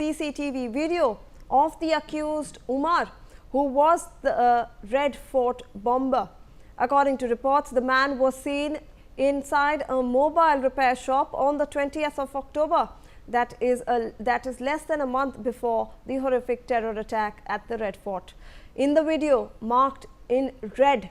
CCTV video of the accused Umar, who was the Red Fort bomber. According to reports, the man was seen inside a mobile repair shop on the 20th of October. That is less than a month before the horrific terror attack at the Red Fort. In the video, marked in red,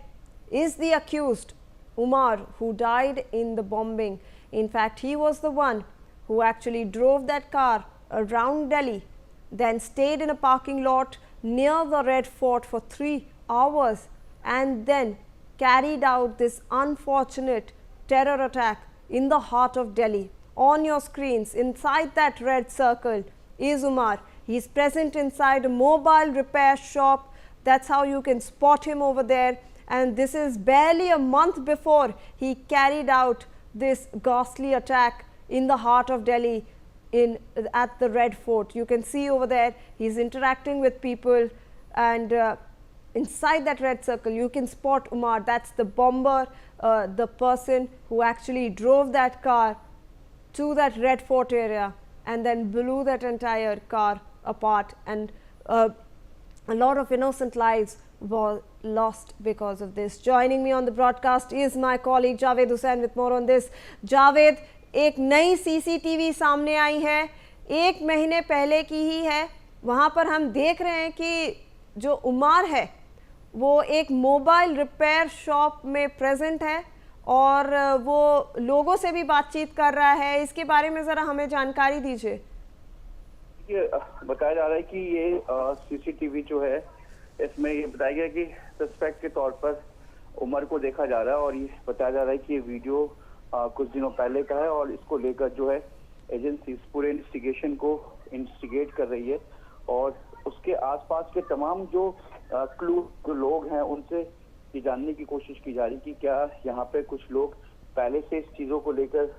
is the accused Umar, who died in the bombing. In fact, he was the one who actually drove that car around Delhi, then stayed in a parking lot near the Red Fort for 3 hours and then carried out this unfortunate terror attack in the heart of Delhi. On your screens, inside that red circle is Umar. He is present inside a mobile repair shop. That's how you can spot him over there. And this is barely a month before he carried out this ghastly attack in the heart of Delhi at the Red Fort. You can see over there he's interacting with people, and inside that red circle you can spot Umar. That's the bomber, the person who actually drove that car to that Red Fort area and then blew that entire car apart, and a lot of innocent lives were lost because of this. Joining me on the broadcast is my colleague Javed Hussain with more on this. Javed, एक नई CCTV सामने आई है, 1 महीने पहले की ही है। वहाँ पर हम देख रहे हैं कि जो उमर है वो एक मोबाइल रिपेयर शॉप में प्रेजेंट है और वो लोगों से भी बातचीत कर रहा है। इसके बारे में ज़रा हमें जानकारी दीजिए। ये बताया जा रहा है कि ये CCTV जो है, इसमें ये बताया गया कि सस्पेक्ट के तौर पर उमर को देखा जा रहा है, और ये बताया जा रहा है कि ये वीडियो कुछ दिनों पहले का है और इसको लेकर जो है एजेंसी पूरे इन्वेस्टिगेशन को इन्वेस्टिगेट कर रही है, और उसके आसपास के तमाम जो क्लू जो लोग हैं उनसे ये जानने की कोशिश की जा रही कि क्या यहाँ पे कुछ लोग पहले से इस चीज़ों को लेकर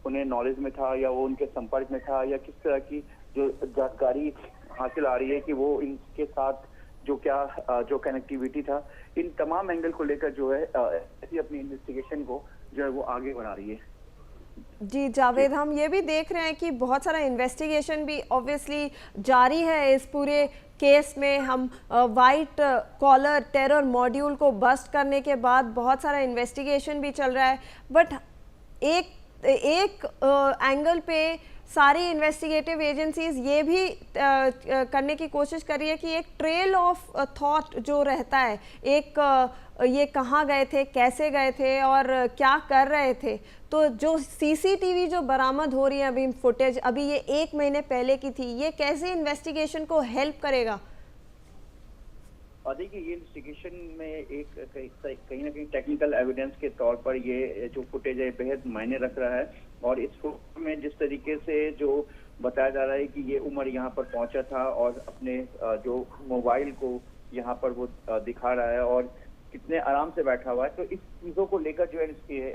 उन्हें नॉलेज में था या वो उनके संपर्क में था, या किस तरह की जो जानकारी हासिल आ रही है कि वो इनके साथ जो कनेक्टिविटी था। इन तमाम एंगल को लेकर जो है अपनी इन्वेस्टिगेशन को जो है वो आगे बढ़ा रही है। जी जावेद, हम ये भी देख रहे हैं कि बहुत सारा इन्वेस्टिगेशन भी ऑब्वियसली जारी है इस पूरे केस में। हम वाइट कॉलर टेरर मॉड्यूल को बस्ट करने के बाद बहुत सारा इन्वेस्टिगेशन भी चल रहा है, बट एक एंगल पे सारी इन्वेस्टिगेटिव एजेंसीज ये भी करने की कोशिश कर रही है कि एक ट्रेल ऑफ थॉट जो रहता है, ये कहाँ गए थे, कैसे गए थे और क्या कर रहे थे। तो जो CCTV जो बरामद हो रही है अभी फुटेज, अभी ये 1 महीने पहले की थी, ये कैसे इन्वेस्टिगेशन को हेल्प करेगा? देखिए, ये इन्वेस्टिगेशन में एक कहीं ना कहीं टेक्निकल एविडेंस के तौर पर ये जो फुटेज है बेहद मायने रख रहा है, और इस फुटेज में जिस तरीके से जो बताया जा रहा है कि ये उमर यहाँ पर पहुंचा था और अपने जो मोबाइल को यहाँ पर वो दिखा रहा है और कितने आराम से बैठा हुआ है, तो इस चीजों को लेकर जो है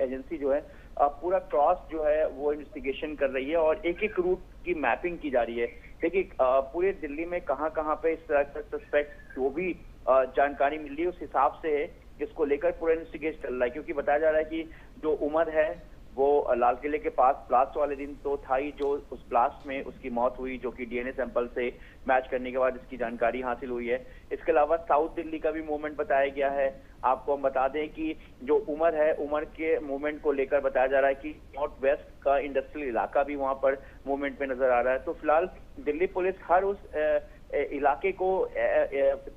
एजेंसी जो है पूरा क्रॉस जो है वो इन्वेस्टिगेशन कर रही है और एक एक रूट की मैपिंग की जा रही है। देखिए, पूरे दिल्ली में कहाँ कहाँ पे इस तरह का सस्पेक्ट जो भी जानकारी मिल रही है उस हिसाब से इसको लेकर पूरा इन्वेस्टिगेशन चल रहा है, क्योंकि बताया जा रहा है कि जो उमर है वो लाल किले के पास ब्लास्ट वाले दिन तो था ही, जो उस ब्लास्ट में उसकी मौत हुई, जो कि DNA सैंपल से मैच करने के बाद इसकी जानकारी हासिल हुई है। इसके अलावा साउथ दिल्ली का भी मूवमेंट बताया गया है। आपको हम बता दें कि जो उमर है, उमर के मूवमेंट को लेकर बताया जा रहा है कि नॉर्थ वेस्ट का इंडस्ट्रियल इलाका भी वहां पर मूवमेंट में नजर आ रहा है। तो फिलहाल दिल्ली पुलिस हर उस इलाके को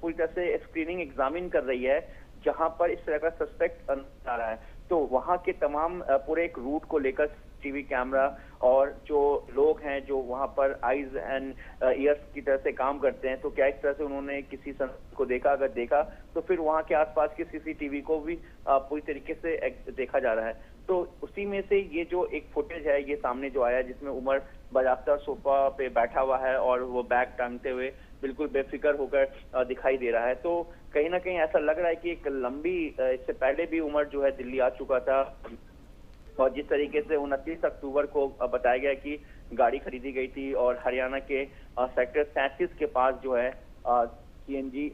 पूरी तरह से स्क्रीनिंग एग्जामिन कर रही है जहां पर इस तरह का सस्पेक्ट आ रहा है। तो वहां के तमाम पूरे एक रूट को लेकर टीवी कैमरा और जो लोग हैं जो वहां पर आईज एंड ईयर्स की तरह से काम करते हैं, तो क्या इस तरह से उन्होंने किसी संस्कृति को देखा, अगर देखा तो फिर वहां के आसपास के CCTV को भी पूरी तरीके से देखा जा रहा है। तो उसी में से ये जो एक फुटेज है ये सामने जो आया, जिसमें उमर बाजाफ्ता सोफा पे बैठा हुआ है और वो बैग टांगते हुए बिल्कुल बेफिक्र होकर दिखाई दे रहा है। तो कहीं ना कहीं ऐसा लग रहा है कि एक लंबी इससे पहले भी उमर जो है दिल्ली आ चुका था, और जिस तरीके से 29 अक्टूबर को बताया गया कि गाड़ी खरीदी गई थी और हरियाणा के सेक्टर 37 के पास जो है CNG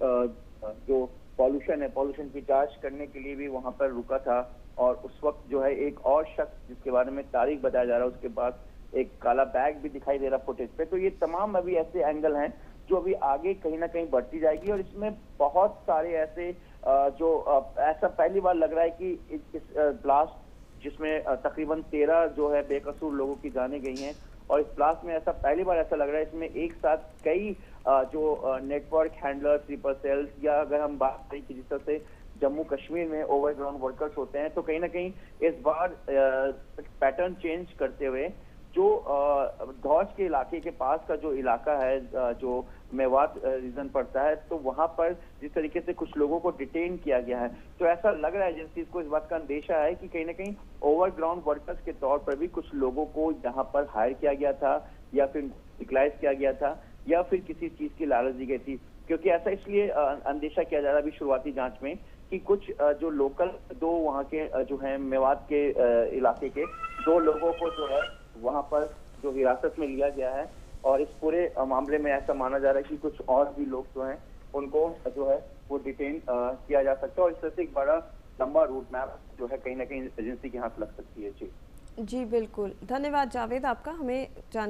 जो पॉल्यूशन है, पॉल्यूशन की जांच करने के लिए भी वहां पर रुका था, और उस वक्त जो है एक और शख्स जिसके बारे में तारीख बताया जा रहा है उसके पास एक काला बैग भी दिखाई दे रहा फुटेज पे। तो ये तमाम अभी ऐसे एंगल हैं जो अभी आगे कहीं ना कहीं बढ़ती जाएगी, और इसमें बहुत सारे ऐसे ऐसा पहली बार लग रहा है कि इस ब्लास्ट जिसमें तकरीबन 13 जो है बेकसूर लोगों की जानें गई हैं, और इस ब्लास्ट में ऐसा पहली बार ऐसा लग रहा है इसमें एक साथ कई नेटवर्क हैंडलर्स, स्लीपर सेल्स, या अगर हम बात करें कि जिस तरह से जम्मू कश्मीर में ओवरग्राउंड वर्कर्स होते हैं, तो कहीं ना कहीं इस बार पैटर्न चेंज करते हुए जो धौज के इलाके के पास का जो इलाका है, जो मेवात रीजन पड़ता है, तो वहां पर जिस तरीके से कुछ लोगों को डिटेन किया गया है, तो ऐसा लग रहा है एजेंसीज को इस बात का अंदेशा है कि कहीं ना कहीं ओवरग्राउंड वर्कर्स के तौर पर भी कुछ लोगों को यहाँ पर हायर किया गया था, या फिर यूटिलाइज किया गया था, या फिर किसी चीज की लालच दी गई थी। क्योंकि ऐसा इसलिए अंदेशा किया जा रहा है अभी शुरुआती जांच में कि कुछ जो लोकल दो वहाँ के जो है मेवात के इलाके के 2 लोगों को जो है वहां पर जो हिरासत में लिया गया है, और इस पूरे मामले में ऐसा माना जा रहा है कि कुछ और भी लोग जो हैं उनको जो है वो डिटेन किया जा सकता है, और इस तरह से एक बड़ा लंबा रूट मैप जो है कहीं ना कहीं एजेंसी के हाथ लग सकती है। जी जी बिल्कुल, धन्यवाद जावेद आपका हमें जान